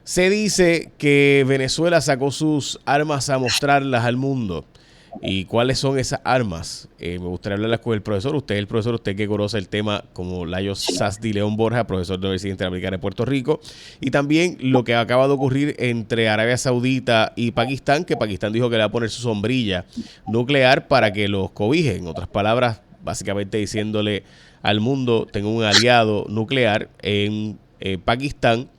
Se dice que Venezuela sacó sus armas a mostrarlas al mundo. ¿Y cuáles son esas armas? Me gustaría hablarlas con el profesor. Usted es el profesor, usted que conoce el tema como Layo Sasdi León Borja, profesor de la Universidad Interamericana de Puerto Rico. Y también lo que acaba de ocurrir entre Arabia Saudita y Pakistán, que Pakistán dijo que le va a poner su sombrilla nuclear para que los cobije. En otras palabras, básicamente diciéndole al mundo, tengo un aliado nuclear en Pakistán.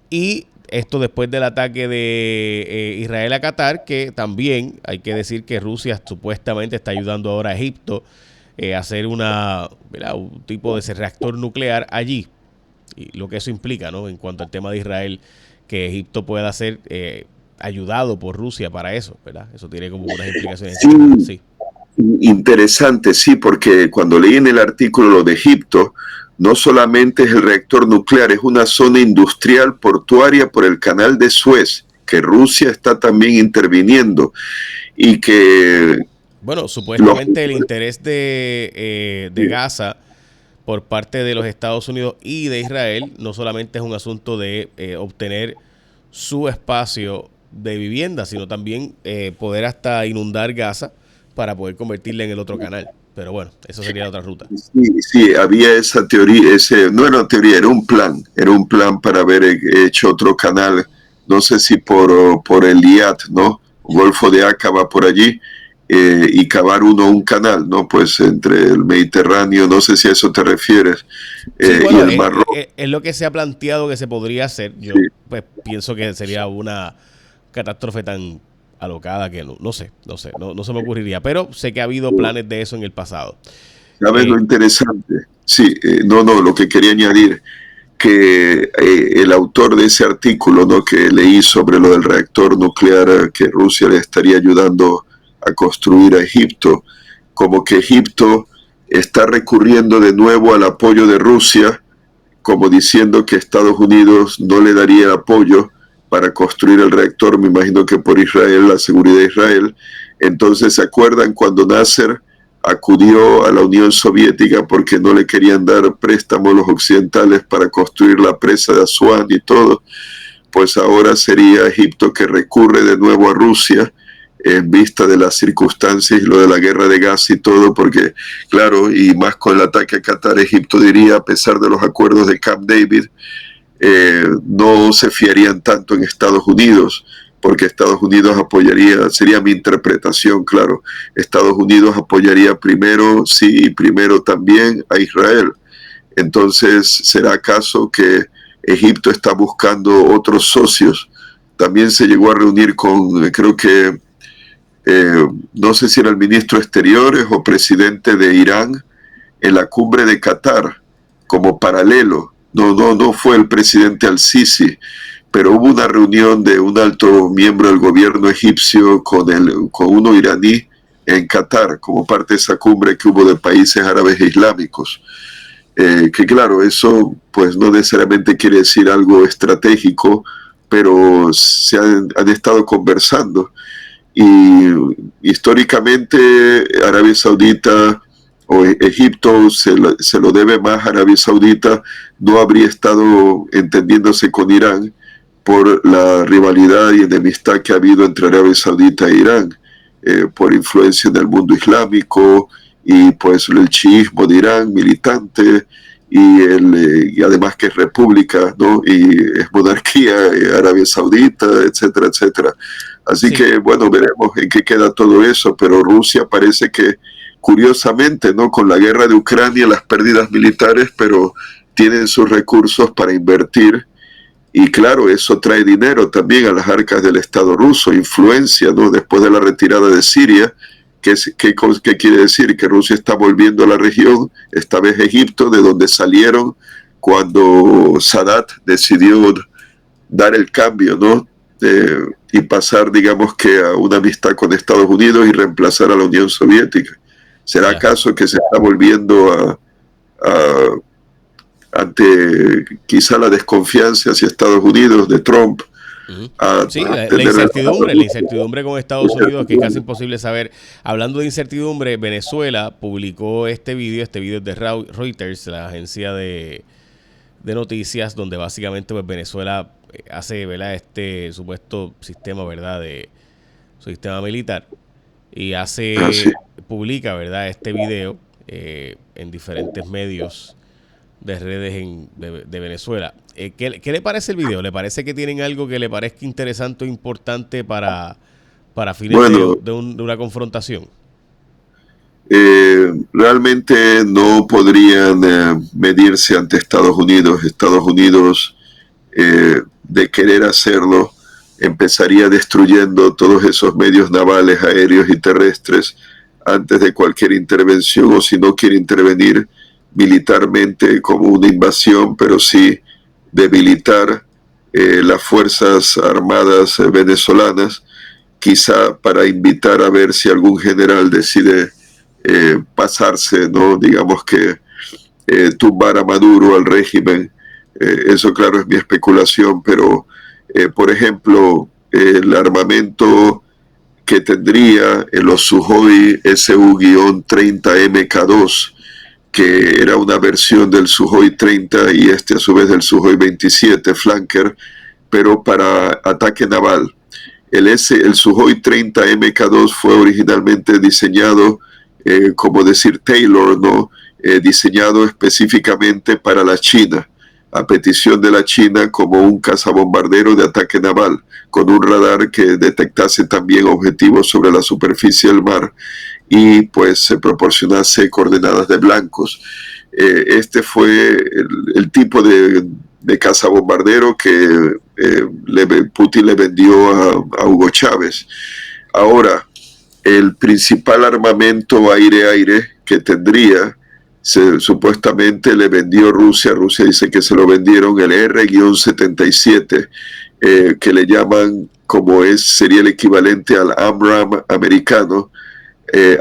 Y esto después del ataque de Israel a Qatar, que también hay que decir que Rusia supuestamente está ayudando ahora a Egipto a hacer ¿verdad? Un tipo de ese reactor nuclear allí. Y lo que eso implica, ¿no? En cuanto al tema de Israel, que Egipto pueda ser ayudado por Rusia para eso, ¿verdad? Eso tiene como unas implicaciones Sí, interesantes, sí. interesante, sí, porque cuando leí en el artículo lo de Egipto, no solamente es el reactor nuclear, es una zona industrial portuaria por el canal de Suez, que Rusia está también interviniendo y que Bueno, los, supuestamente el interés de Gaza por parte de los Estados Unidos y de Israel no solamente es un asunto de obtener su espacio de vivienda, sino también poder hasta inundar Gaza para poder convertirla en el otro canal. Pero bueno, eso sería otra ruta. sí, sí, había esa teoría, no era una teoría, era un plan para haber hecho otro canal, no sé si por el IAT, ¿no? Golfo de Aqaba por allí, y cavar un canal, ¿no? Pues entre el Mediterráneo, no sé si a eso te refieres, Sí, y bueno, el Mar Rojo. es lo que se ha planteado que se podría hacer. Sí. Yo pues pienso que sería una catástrofe tan alocada que no se me ocurriría. Pero sé que ha habido planes de eso en el pasado. ¿Sabes lo Eh, interesante? Sí, no, lo que quería añadir, que el autor de ese artículo, ¿no? Que leí sobre lo del reactor nuclear que Rusia le estaría ayudando a construir a Egipto, como que Egipto está recurriendo de nuevo al apoyo de Rusia, como diciendo que Estados Unidos no le daría apoyo para construir el reactor, me imagino que por Israel, la seguridad de Israel. Entonces, ¿se acuerdan cuando Nasser acudió a la Unión Soviética porque no le querían dar préstamos los occidentales para construir la presa de Asuán y todo? Pues ahora sería Egipto que recurre de nuevo a Rusia en vista de las circunstancias y lo de la guerra de Gaza y todo, porque claro, y más con el ataque a Qatar, Egipto diría, a pesar de los acuerdos de Camp David, no se fiarían tanto en Estados Unidos, porque Estados Unidos apoyaría, sería mi interpretación, claro, Estados Unidos apoyaría primero, sí, y primero también a Israel. Entonces, ¿será acaso que Egipto está buscando otros socios? También se llegó a reunir con, creo que, no sé si era el ministro de Exteriores o presidente de Irán, en la cumbre de Qatar, como paralelo. No fue el presidente al-Sisi, pero hubo una reunión de un alto miembro del gobierno egipcio con uno iraní en Qatar, como parte de esa cumbre que hubo de países árabes e islámicos. Que claro, eso pues no necesariamente quiere decir algo estratégico, pero han estado conversando. Y históricamente Arabia Saudita o Egipto se lo debe más a Arabia Saudita, no habría estado entendiéndose con Irán por la rivalidad y enemistad que ha habido entre Arabia Saudita e Irán, por influencia del mundo islámico y pues el chiismo de Irán militante y además que es república, ¿no? Y es monarquía, Arabia Saudita, etcétera, etcétera. Así sí, que, bueno, veremos en qué queda todo eso, pero Rusia parece que, curiosamente, ¿no? Con la guerra de Ucrania, las pérdidas militares, pero tienen sus recursos para invertir y claro, eso trae dinero también a las arcas del Estado ruso, influencia, ¿no? Después de la retirada de Siria, ¿qué quiere decir? Que Rusia está volviendo a la región, esta vez Egipto, de donde salieron cuando Sadat decidió dar el cambio, ¿no? Y pasar, digamos que a una amistad con Estados Unidos y reemplazar a la Unión Soviética. ¿Será ya. acaso que se está volviendo a ante quizá la desconfianza hacia Estados Unidos de Trump, Ujú. a Sí, tener la incertidumbre con Estados Unidos, que es casi imposible saber. Hablando de incertidumbre, Venezuela publicó este video es de Reuters, la agencia de noticias, donde básicamente pues, Venezuela hace, ¿verdad?, este supuesto sistema, ¿verdad?, de su sistema militar, y publica, ¿verdad?, este video en diferentes medios de redes de Venezuela. ¿Qué le parece el video? ¿Le parece que tienen algo que le parezca interesante o importante para fines Bueno, de una confrontación? realmente no podrían medirse ante Estados Unidos. Estados Unidos, de querer hacerlo, empezaría destruyendo todos esos medios navales, aéreos y terrestres antes de cualquier intervención, o si no quiere intervenir militarmente como una invasión, pero sí debilitar las Fuerzas Armadas venezolanas, quizá para invitar a ver si algún general decide pasarse, ¿no? Digamos que tumbar a Maduro, al régimen. Eso, claro, es mi especulación, pero, por ejemplo, el armamento que tendría en los Sukhoi Su-30 MK2, que era una versión del Sukhoi 30 y a su vez del Sukhoi 27 Flanker, pero para ataque naval. El Sukhoi 30 MK2 fue originalmente diseñado, como decir Taylor, ¿no? Diseñado específicamente para la China, a petición de la China, como un cazabombardero de ataque naval, con un radar que detectase también objetivos sobre la superficie del mar y pues se proporcionase coordenadas de blancos. Este fue el tipo de cazabombardero que Putin le vendió a Hugo Chávez. Ahora, el principal armamento aire-aire que tendría, supuestamente le vendió Rusia. Rusia dice que se lo vendieron el R-77, que le llaman, sería el equivalente al AMRAAM americano,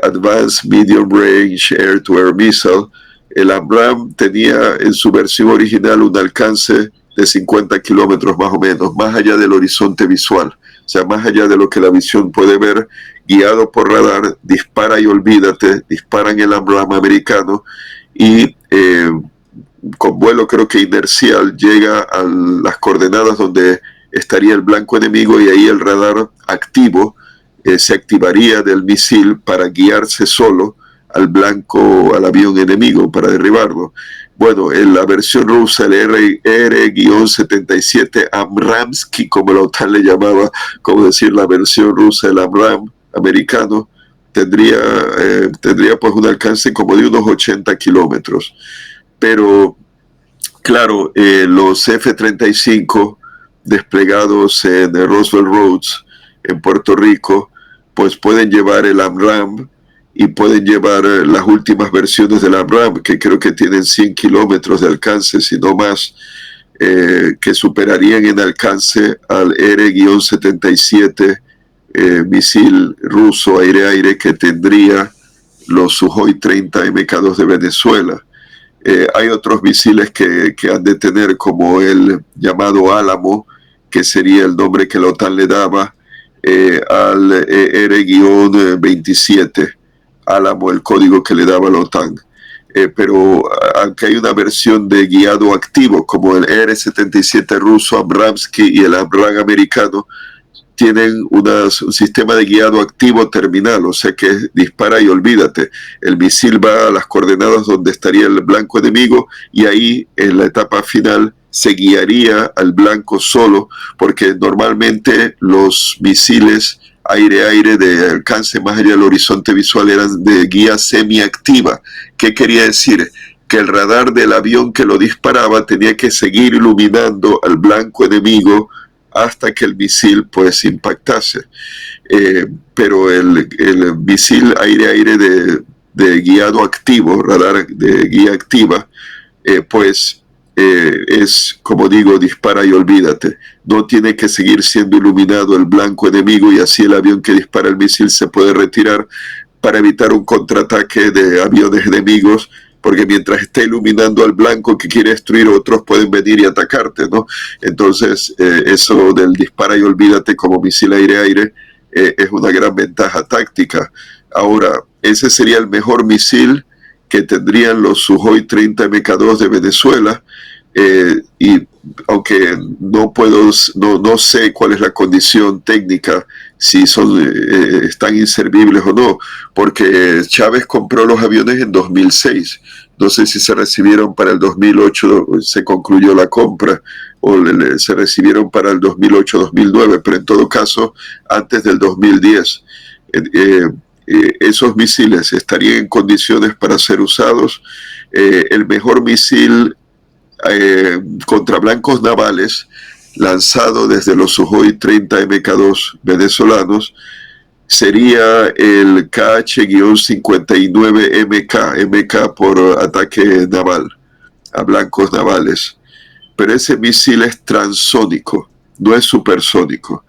Advanced Medium Range Air-to-Air Missile. El AMRAAM tenía en su versión original un alcance de 50 kilómetros más o menos, más allá del horizonte visual, o sea, más allá de lo que la visión puede ver. Guiado por radar, dispara y olvídate, disparan el AMRAAM americano y con vuelo, creo que inercial, llega a las coordenadas donde estaría el blanco enemigo, y ahí el radar activo se activaría del misil para guiarse solo al avión enemigo, para derribarlo. Bueno, en la versión rusa, el R-77 Amramsky, como la OTAN le llamaba, como decir la versión rusa del AMRAAM americano, tendría pues un alcance como de unos 80 kilómetros. Pero claro, los F-35 desplegados en Roosevelt Roads, en Puerto Rico, pues pueden llevar el AMRAAM y pueden llevar las últimas versiones del AMRAAM, que creo que tienen 100 kilómetros de alcance, si no más, que superarían en alcance al R-77 misil ruso aire-aire que tendría los Sukhoi 30 MK2 de Venezuela. Hay otros misiles que han de tener, como el llamado Álamo, que sería el nombre que la OTAN le daba al R-27, Álamo, el código que le daba la OTAN. Pero aunque hay una versión de guiado activo, como el R-77 ruso Abramsky y el AMRAAM americano, tienen un sistema de guiado activo terminal, o sea que dispara y olvídate. El misil va a las coordenadas donde estaría el blanco enemigo, y ahí en la etapa final se guiaría al blanco solo, porque normalmente los misiles aire-aire de alcance más allá del horizonte visual eran de guía semiactiva. ¿Qué quería decir? Que el radar del avión que lo disparaba tenía que seguir iluminando al blanco enemigo hasta que el misil pues impactase. Pero el misil aire-aire de guiado activo, radar de guía activa, es, como digo, dispara y olvídate. No tiene que seguir siendo iluminado el blanco enemigo, y así el avión que dispara el misil se puede retirar para evitar un contraataque de aviones enemigos, porque mientras está iluminando al blanco que quiere destruir, otros pueden venir y atacarte, ¿no? Entonces, eso del dispara y olvídate como misil aire-aire es una gran ventaja táctica. Ahora, ese sería el mejor misil que tendrían los Sukhoi 30 MK2 de Venezuela, y aunque no sé cuál es la condición técnica, si están inservibles o no, porque Chávez compró los aviones en 2006. No sé si se recibieron para el 2008, se concluyó la compra, o se recibieron para el 2008-2009, pero en todo caso, antes del 2010. Esos misiles estarían en condiciones para ser usados. El mejor misil contra blancos navales lanzado desde los Sukhoi 30 MK2 venezolanos sería el KH-59MK, MK por ataque naval a blancos navales, pero ese misil es transónico, no es supersónico.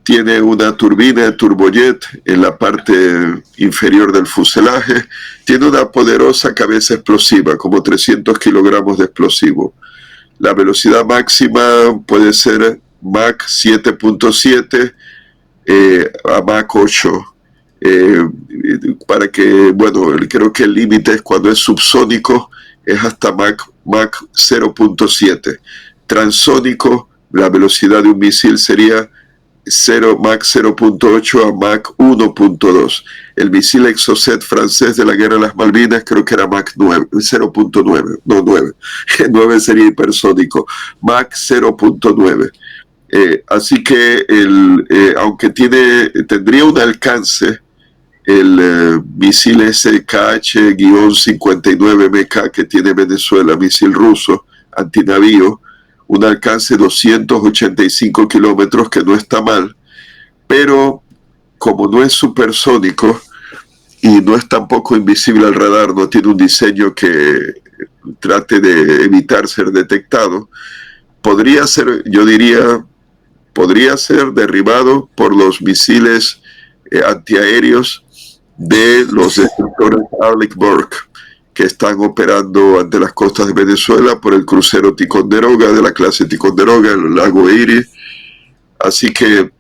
Tiene una turbina de turbojet en la parte inferior del fuselaje. Tiene una poderosa cabeza explosiva, como 300 kilogramos de explosivo. La velocidad máxima puede ser Mach 7.7 a Mach 8. Para que, bueno, creo que el límite es cuando es subsónico, es hasta Mach 0.7. Transónico, la velocidad de un misil sería Mach 0.8 a Mach 1.2. El misil Exocet francés de la Guerra de las Malvinas creo que era Mach 9, 0.9, no 9. 9 sería hipersónico. Mach 0.9. Así que aunque tendría un alcance, el misil SKH-59MK que tiene Venezuela, misil ruso antinavío, un alcance de 285 kilómetros, que no está mal, pero como no es supersónico y no es tampoco invisible al radar, no tiene un diseño que trate de evitar ser detectado, podría ser, yo diría, podría ser derribado por los misiles antiaéreos de los destructores Arleigh Burke, que están operando ante las costas de Venezuela por el crucero Ticonderoga, de la clase Ticonderoga, el lago Erie. Así que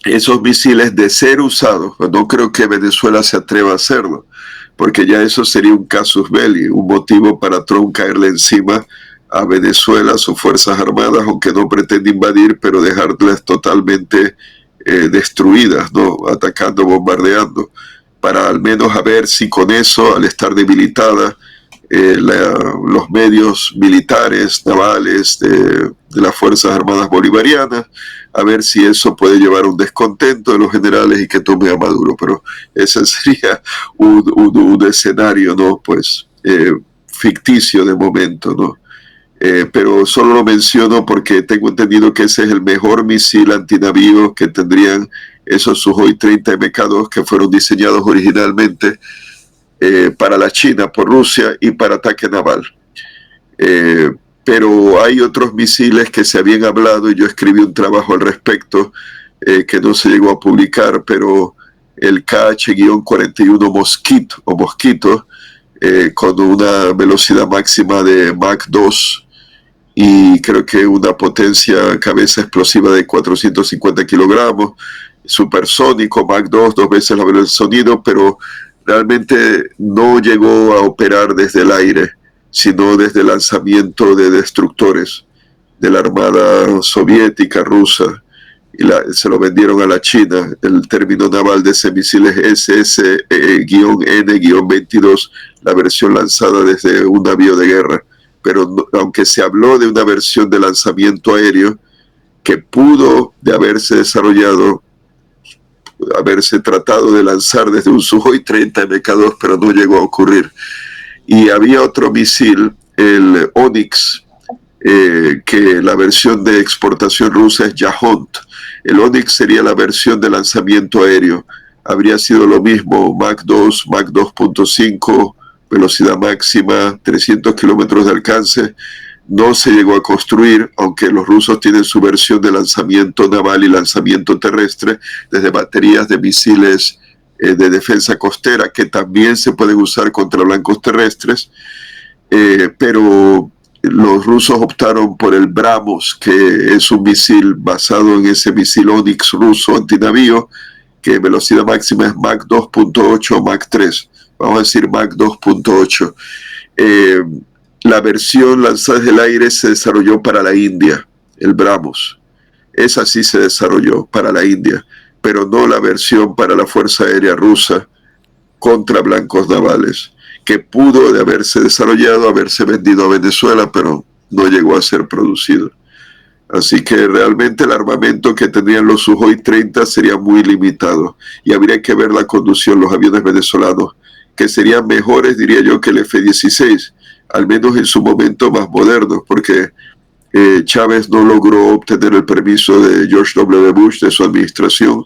esos misiles, de ser usados, no creo que Venezuela se atreva a hacerlo, porque ya eso sería un casus belli, un motivo para Trump caerle encima a Venezuela, sus fuerzas armadas, aunque no pretende invadir, pero dejarlas totalmente destruidas, ¿no? Atacando, bombardeando, para al menos a ver si con eso, al estar debilitada, los medios militares, navales de las Fuerzas Armadas Bolivarianas, a ver si eso puede llevar a un descontento de los generales y que tome a Maduro. Pero ese sería un escenario, ¿no? Pues ficticio de momento, ¿no? Pero solo lo menciono porque tengo entendido que ese es el mejor misil antinavío que tendrían esos Sukhoi 30 MK2 que fueron diseñados originalmente para la China por Rusia y para ataque naval. Pero hay otros misiles que se habían hablado y yo escribí un trabajo al respecto que no se llegó a publicar, pero el KH-41 Mosquito con una velocidad máxima de Mach 2 y creo que una potencia cabeza explosiva de 450 kilogramos, supersónico, Mach 2, 2 veces la velocidad del sonido, pero realmente no llegó a operar desde el aire, sino desde el lanzamiento de destructores de la Armada soviética, rusa, y se lo vendieron a la China. El término naval de ese misil es SS-N-22, la versión lanzada desde un navío de guerra. Pero no, aunque se habló de una versión de lanzamiento aéreo que pudo de haberse desarrollado, haberse tratado de lanzar desde un Sukhoi 30 MK2, pero no llegó a ocurrir. Y había otro misil, el Onyx, que la versión de exportación rusa es Yahont. El Onyx sería la versión de lanzamiento aéreo. Habría sido lo mismo, Mach 2, Mach 2.5, velocidad máxima, 300 kilómetros de alcance. No se llegó a construir, aunque los rusos tienen su versión de lanzamiento naval y lanzamiento terrestre desde baterías de misiles de defensa costera que también se pueden usar contra blancos terrestres, pero los rusos optaron por el Brahmos, que es un misil basado en ese misil Onyx ruso antinavío, que velocidad máxima es Mach 2.8 o Mach 3, vamos a decir Mach 2.8. la versión lanzada desde el aire se desarrolló para la India, el BrahMos. Esa sí se desarrolló para la India, pero no la versión para la Fuerza Aérea Rusa contra blancos navales, que pudo de haberse desarrollado, haberse vendido a Venezuela, pero no llegó a ser producido. Así que realmente el armamento que tenían los Sukhoi 30 sería muy limitado y habría que ver la conducción, los aviones venezolanos, que serían mejores, diría yo, que el F-16, al menos en su momento más modernos, porque Chávez no logró obtener el permiso de George W. Bush, de su administración,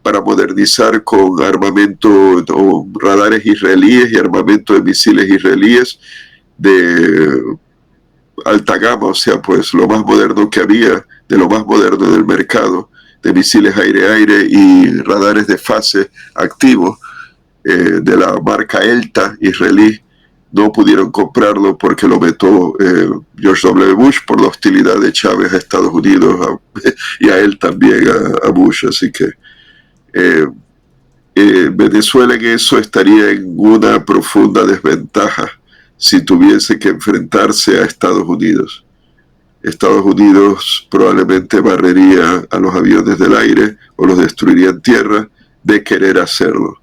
para modernizar con armamento o radares israelíes y armamento de misiles israelíes de alta gama, o sea, pues lo más moderno que había, de lo más moderno del mercado, de misiles aire-aire y radares de fase activos de la marca ELTA israelí. No pudieron comprarlo porque lo vetó George W. Bush por la hostilidad de Chávez a Estados Unidos y a él también, a Bush. Así que Venezuela en eso estaría en una profunda desventaja si tuviese que enfrentarse a Estados Unidos. Estados Unidos probablemente barrería a los aviones del aire o los destruiría en tierra de querer hacerlo.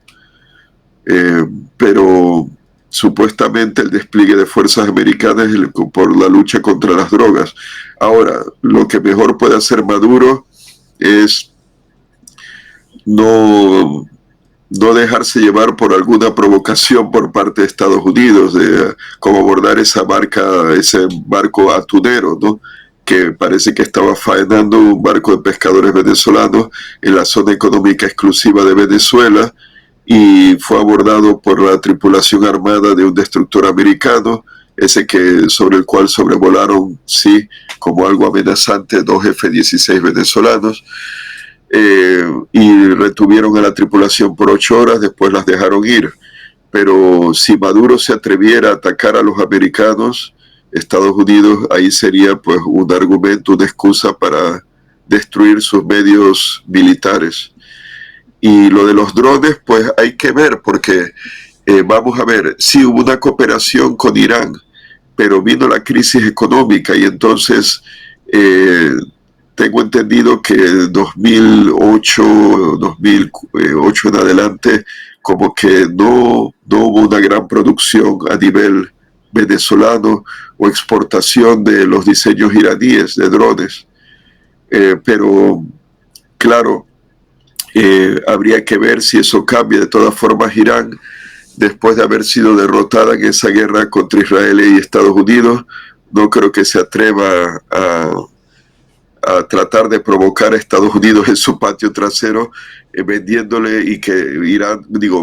Pero supuestamente el despliegue de fuerzas americanas es por la lucha contra las drogas. Ahora, lo que mejor puede hacer Maduro es no dejarse llevar por alguna provocación por parte de Estados Unidos, de cómo abordar ese barco atunero, ¿no? Que parece que estaba faenando un barco de pescadores venezolanos en la zona económica exclusiva de Venezuela y fue abordado por la tripulación armada de un destructor americano, ese sobre el cual sobrevolaron, sí, como algo amenazante, 2 F-16 venezolanos. Y retuvieron a la tripulación por 8 horas, después las dejaron ir. Pero si Maduro se atreviera a atacar a los americanos, Estados Unidos, ahí sería pues un argumento, una excusa para destruir sus medios militares. Y lo de los drones, pues hay que ver, porque vamos a ver, sí hubo una cooperación con Irán, pero vino la crisis económica y entonces tengo entendido que 2008 en adelante, como que no hubo una gran producción a nivel venezolano o exportación de los diseños iraníes de drones. Pero, claro, habría que ver si eso cambia. De todas formas, Irán, después de haber sido derrotada en esa guerra contra Israel y Estados Unidos, no creo que se atreva a tratar de provocar a Estados Unidos en su patio trasero, vendiéndole, y que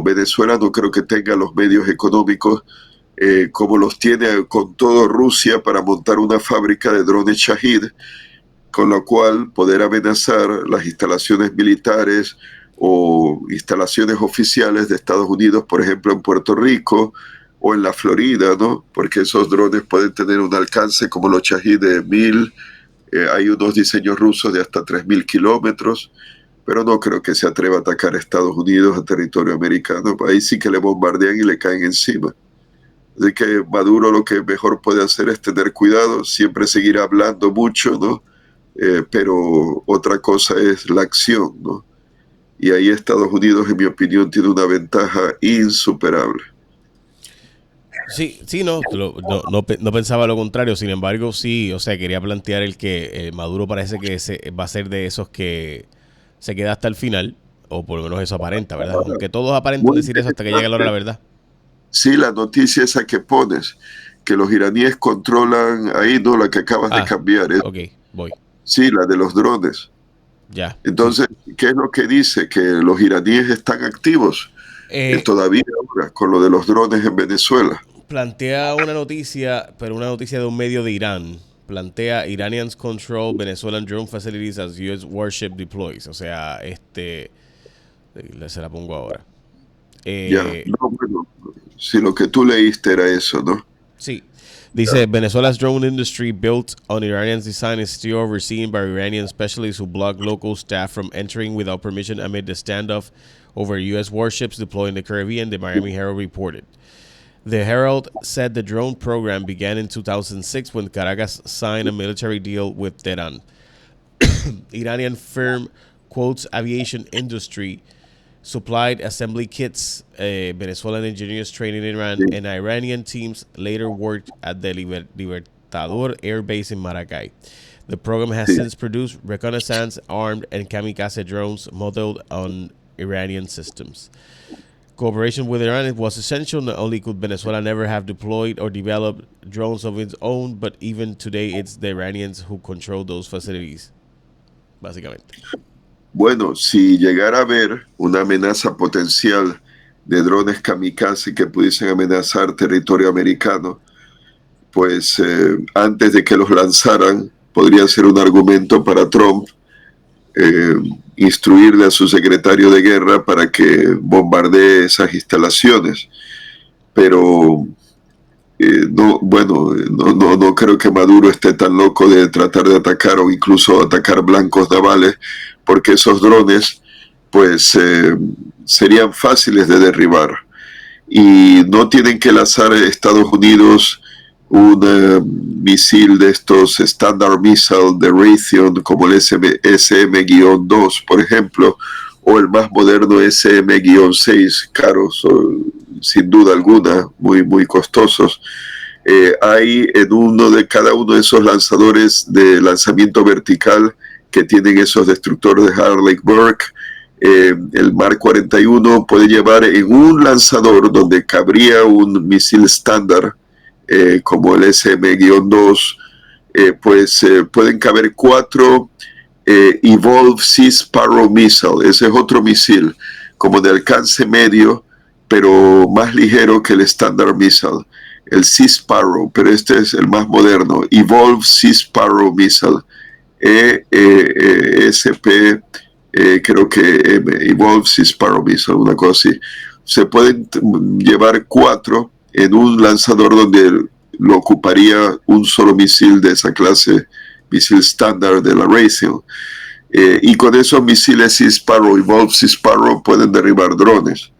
Venezuela no creo que tenga los medios económicos como los tiene con todo Rusia para montar una fábrica de drones Shahid, con lo cual poder amenazar las instalaciones militares o instalaciones oficiales de Estados Unidos, por ejemplo en Puerto Rico o en la Florida, ¿no? Porque esos drones pueden tener un alcance como los Shahid de 1000. Hay unos diseños rusos de hasta 3000 kilómetros, pero no creo que se atreva a atacar a Estados Unidos, a territorio americano. Ahí sí que le bombardean y le caen encima. Así que Maduro lo que mejor puede hacer es tener cuidado, siempre seguir hablando mucho, ¿no? Pero otra cosa es la acción, ¿no? Y ahí Estados Unidos, en mi opinión, tiene una ventaja insuperable. Sí, no pensaba lo contrario. Sin embargo, sí, o sea, quería plantear el que Maduro parece que va a ser de esos que se queda hasta el final, o por lo menos eso aparenta, ¿verdad? Aunque todos aparentan decir eso hasta que llegue la hora de la verdad. Sí, la noticia esa que pones, que los iraníes controlan ahí, no, la que acabas de cambiar. Ok, voy. Sí, la de los drones. Ya. Entonces, sí. ¿Qué es lo que dice? Que los iraníes están activos todavía ahora con lo de los drones en Venezuela. Plantea una noticia, pero una noticia de un medio de Irán. Plantea Iranians control Venezuelan drone facilities as US warship deploys. O sea, se la pongo ahora. Bueno, si lo que tú leíste era eso, ¿no? Sí. Dice, Venezuela's drone industry built on Iranians design is still overseen by Iranian specialists who block local staff from entering without permission amid the standoff over U.S. warships deployed in the Caribbean, the Miami Herald reported. The Herald said the drone program began in 2006 when Caracas signed a military deal with Tehran. Iranian firm quotes aviation industry supplied assembly kits. Venezuelan engineers trained in Iran and Iranian teams later worked at the Libertador Air Base in Maracay. The program has since produced reconnaissance, armed, and kamikaze drones modeled on Iranian systems. Cooperation with Iran was essential. Not only could Venezuela never have deployed or developed drones of its own, but even today it's the Iranians who control those facilities, básicamente. Bueno, si llegara a haber una amenaza potencial de drones kamikaze que pudiesen amenazar territorio americano, pues antes de que los lanzaran, podría ser un argumento para Trump instruirle a su secretario de guerra para que bombardee esas instalaciones. Pero no creo que Maduro esté tan loco de tratar de atacar o incluso atacar blancos navales, porque esos drones pues serían fáciles de derribar y no tienen que lanzar a Estados Unidos un misil de estos Standard Missile de Raytheon como el SM-2, por ejemplo, o el más moderno SM-6, caros sin duda alguna, muy costosos. Hay en cada uno de esos lanzadores de lanzamiento vertical que tienen esos destructores de Harley-Burg. El Mark 41 puede llevar en un lanzador donde cabría un misil estándar como el SM-2, pueden caber 4 Evolve Sea Sparrow Missile. Ese es otro misil como de alcance medio, pero más ligero que el Standard Missile, el Sea Sparrow, pero este es el más moderno, Evolve Sea Sparrow Missile, ESP, creo que Evolve Sea Sparrow Missile, una cosa así. Se pueden llevar 4 en un lanzador donde lo ocuparía un solo misil de esa clase, misil estándar de la Raytheon. Y con esos misiles Sea Sparrow, Evolve Sea Sparrow, pueden derribar drones,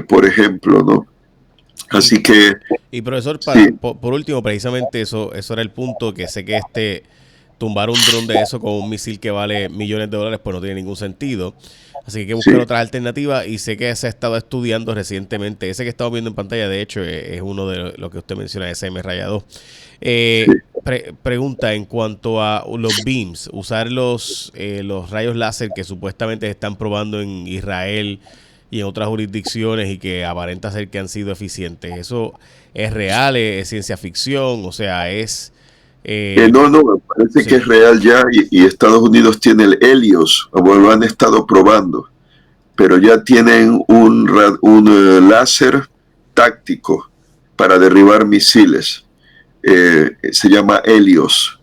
por ejemplo, ¿no? Así que... Y profesor, por último, precisamente eso era el punto, que sé que tumbar un dron de eso con un misil que vale millones de dólares pues no tiene ningún sentido. Así que hay que buscar otras alternativas, y sé que se ha estado estudiando recientemente. Ese que estamos viendo en pantalla, de hecho, es uno de lo que usted menciona, SM-2. Pregunta en cuanto a los beams, usar los rayos láser que supuestamente están probando en Israel y en otras jurisdicciones y que aparenta ser que han sido eficientes. ¿Eso es real? ¿Es ciencia ficción? O sea, es... no, me parece que es real ya, y Estados Unidos tiene el Helios, o lo han estado probando, pero ya tienen un láser táctico para derribar misiles. Se llama Helios,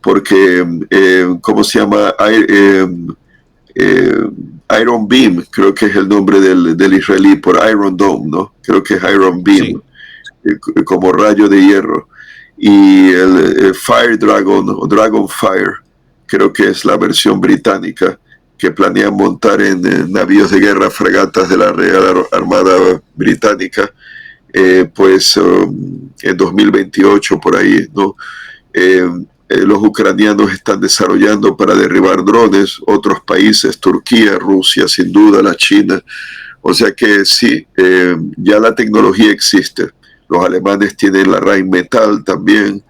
porque, ¿cómo se llama? Iron Beam, creo que es el nombre del israelí, por Iron Dome, ¿no? Creo que es Iron Beam, como rayo de hierro. Y el Fire Dragon o Dragon Fire, creo que es la versión británica, que planean montar en navíos de guerra, fragatas de la Real Armada Británica, en 2028 por ahí, ¿no? Los ucranianos están desarrollando para derribar drones, otros países, Turquía, Rusia, sin duda, la China. O sea que sí, ya la tecnología existe. Los alemanes tienen la Rheinmetall también,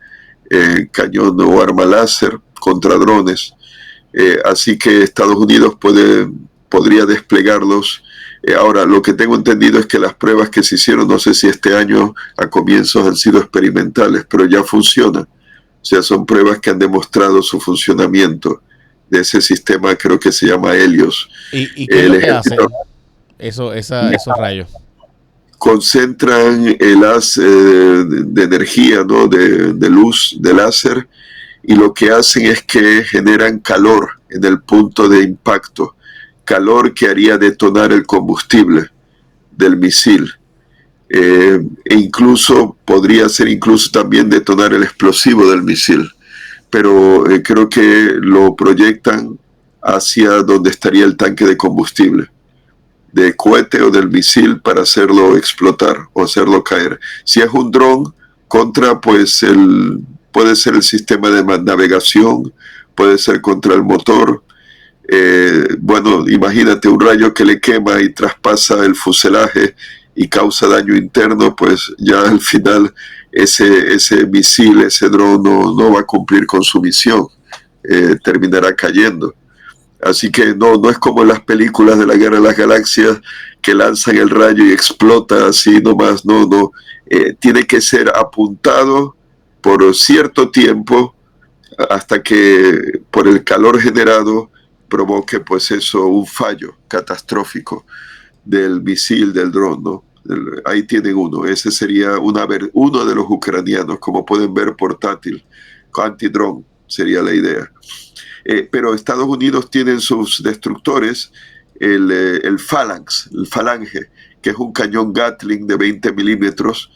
cañón o arma láser contra drones. Así que Estados Unidos podría desplegarlos. Ahora, lo que tengo entendido es que las pruebas que se hicieron, no sé si este año a comienzos han sido experimentales, pero ya funcionan. O sea, son pruebas que han demostrado su funcionamiento de ese sistema, creo que se llama Helios. ¿Y qué es lo que hacen esos rayos? Concentran el haz de energía, ¿no? de luz, de láser, y lo que hacen es que generan calor en el punto de impacto, calor que haría detonar el combustible del misil, e incluso podría hacer también detonar el explosivo del misil, pero creo que lo proyectan hacia donde estaría el tanque de combustible. de cohete o del misil para hacerlo explotar o hacerlo caer. Si es un dron, contra pues puede ser el sistema de navegación, puede ser contra el motor. Bueno, imagínate un rayo que le quema y traspasa el fuselaje y causa daño interno, pues ya al final ese misil, ese dron no va a cumplir con su misión, terminará cayendo. Así que no es como en las películas de la Guerra de las Galaxias que lanzan el rayo y explota así nomás, no. Tiene que ser apuntado por cierto tiempo hasta que por el calor generado provoque pues eso, un fallo catastrófico del misil, del dron, ¿no? Ahí tienen uno, ese sería uno de los ucranianos, como pueden ver, portátil, anti-dron sería la idea. Pero Estados Unidos tienen sus destructores, el Falange, que es un cañón Gatling de 20 milímetros.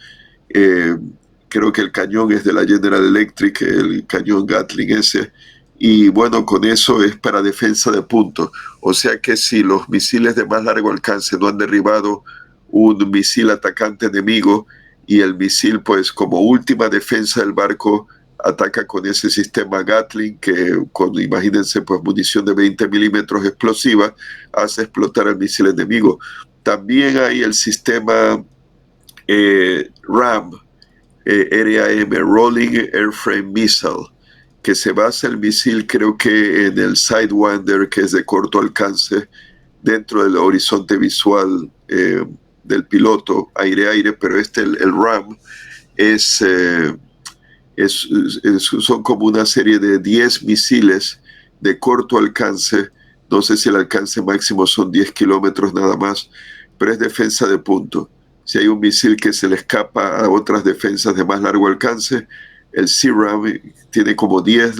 Creo que el cañón es de la General Electric, el cañón Gatling ese. Y bueno, con eso es para defensa de punto. O sea que si los misiles de más largo alcance no han derribado un misil atacante enemigo y el misil, pues como última defensa del barco, ataca con ese sistema Gatling que imagínense, pues munición de 20 milímetros explosiva, hace explotar al misil enemigo. También hay el sistema RAM, RAM, Rolling Airframe Missile, que se basa el misil, creo que en el Sidewinder, que es de corto alcance, dentro del horizonte visual del piloto, aire-aire, pero el RAM son como una serie de 10 misiles de corto alcance. No sé si el alcance máximo son 10 kilómetros nada más, pero es defensa de punto. Si hay un misil que se le escapa a otras defensas de más largo alcance, el CRAM tiene como 10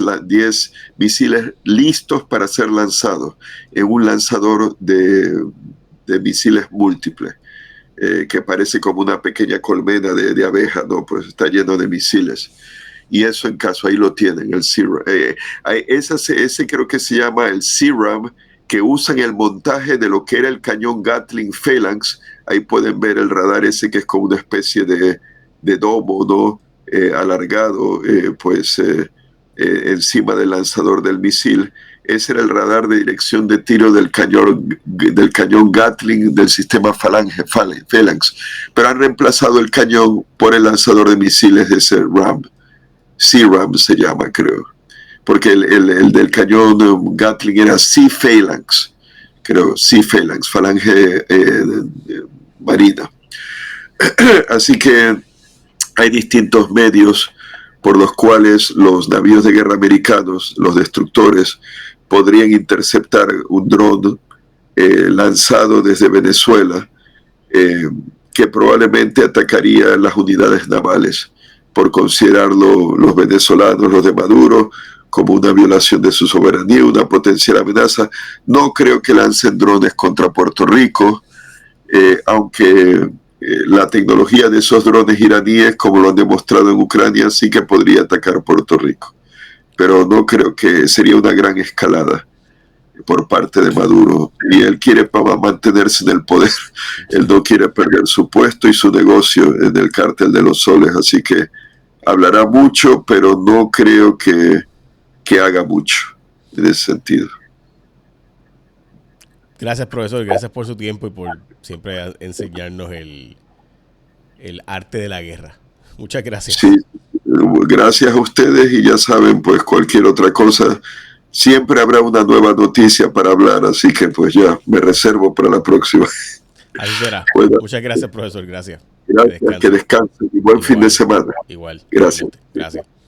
misiles listos para ser lanzados en un lanzador de misiles múltiples, que parece como una pequeña colmena de abeja, ¿no? Pues está lleno de misiles. Y eso en caso, ahí lo tienen, el CRAM. Ese creo que se llama el CRAM, que usan el montaje de lo que era el cañón Gatling Phalanx. Ahí pueden ver el radar ese que es como una especie de domo, ¿no? Alargado, encima del lanzador del misil. Ese era el radar de dirección de tiro del cañón Gatling del sistema Phalanx. Pero han reemplazado el cañón por el lanzador de misiles de ese RAM. C-RAM se llama, creo. Porque el del cañón Gatling era C-Phalanx, creo, C-Phalanx, falange marina. Así que hay distintos medios por los cuales los navíos de guerra americanos, los destructores, podrían interceptar un dron lanzado desde Venezuela, que probablemente atacaría las unidades navales, por considerarlo los venezolanos, los de Maduro, como una violación de su soberanía, una potencial amenaza. No creo que lancen drones contra Puerto Rico, aunque la tecnología de esos drones iraníes, como lo han demostrado en Ucrania, sí que podría atacar Puerto Rico. Pero no creo que sería una gran escalada por parte de Maduro. Y él quiere mantenerse en el poder. Él no quiere perder su puesto y su negocio en el cártel de los soles. Así que hablará mucho, pero no creo que haga mucho en ese sentido. Gracias, profesor. Gracias por su tiempo y por siempre enseñarnos el arte de la guerra. Muchas gracias. Sí, gracias a ustedes, y ya saben, pues cualquier otra cosa, siempre habrá una nueva noticia para hablar, así que pues ya me reservo para la próxima. Ahí será. Bueno, muchas gracias, profesor. Gracias. Gracias, que descansen y buen fin de semana. Igual. Gracias. Gracias.